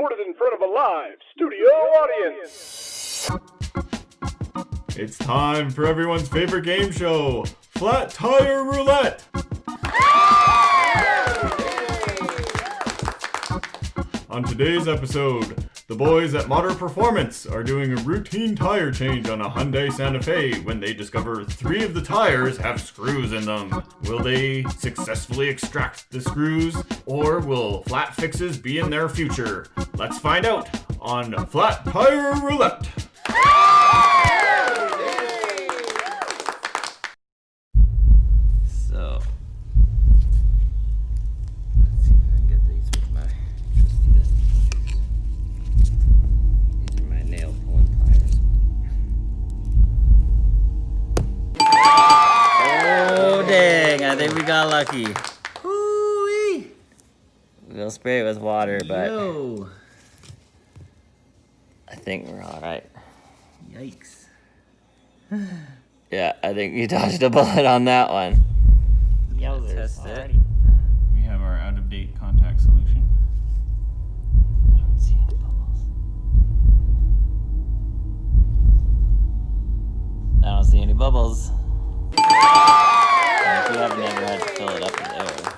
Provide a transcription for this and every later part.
recorded in front of a live studio audience. It's time for everyone's favorite game show, Flat Tire Roulette. On today's episode, the boys at Modern Performance are doing a routine tire change on a Hyundai Santa Fe when they discover 3 of the tires have screws in them. Will they successfully extract the screws, or will flat fixes be in their future? Let's find out on Flat Tire Roulette. So, let's see if I can get these with my cheesiest. These are my nail pulling pliers. Oh dang! I think we got lucky. Hoo-wee! We'll spray it with water, but I think we're all right. Yikes. Yeah, I think you dodged a bullet on that one. Yowzers. Test it. Alrighty. We have our out-of-date contact solution. I don't see any bubbles. I don't see any bubbles. And if you haven't ever had to fill it up with air.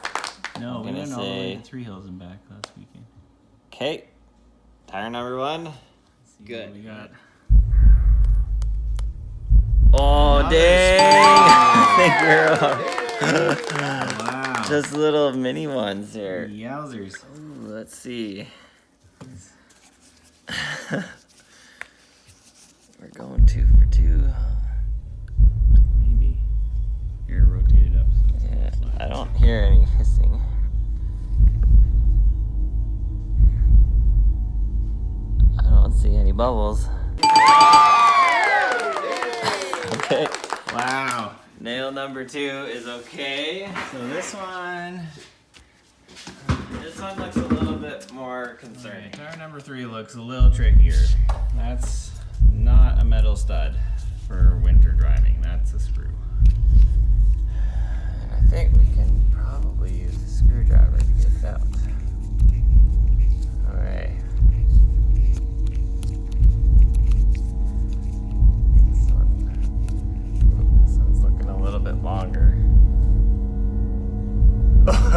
No, I'm we gonna went all the way say- to Three Hills and back last weekend. Okay, tire number 1. Let's see Good. what we got. Oh, Another dang! I think we're Wow. just little mini ones here. Yowzers. Ooh, let's see. We're going 2 for 2. Maybe. Here, rotate it up. So Yeah, it's not I don't hear any hissing. I don't see any bubbles. Okay. Wow. Nail number 2 is okay. So this one. This one looks a little bit more concerning. Tire number 3 looks a little trickier. That's not a metal stud for winter driving. That's a screw. And I think we can probably use a screwdriver to get it out. Alright. This one's looking a little bit longer.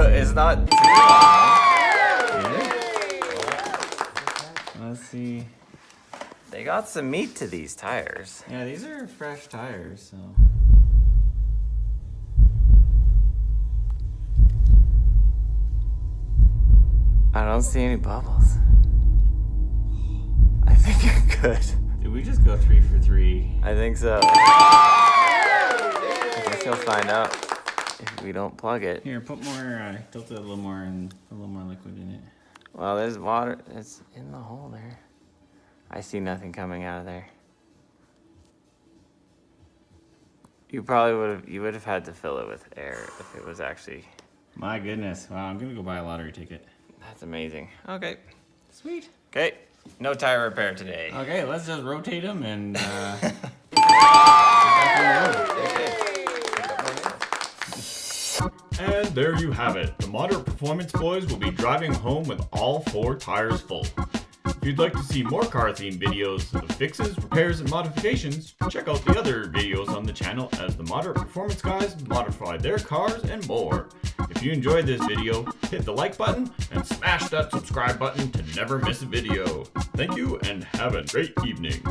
It's not too long. Let's see. They got some meat to these tires. Yeah, these are fresh tires, so. I don't see any bubbles. I think you're good. Did we just go 3 for 3? I think so. I guess you'll find out if we don't plug it. Here, put more, tilt it a little more and put a little more liquid in it. Well, there's water. It's in the hole there. I see nothing coming out of there. You probably would have had to fill it with air if it was actually. My goodness. Wow, I'm gonna go buy a lottery ticket. That's amazing. Okay. Sweet. Okay. No tire repair today. Okay, let's just rotate them and get back on the road. Okay. And there you have it. The Modern Performance boys will be driving home with all 4 tires full. If you'd like to see more car-themed videos of fixes, repairs, and modifications, check out the other videos on the channel as the Modern Performance guys modify their cars and more. If you enjoyed this video, hit the like button and smash that subscribe button to never miss a video. Thank you and have a great evening.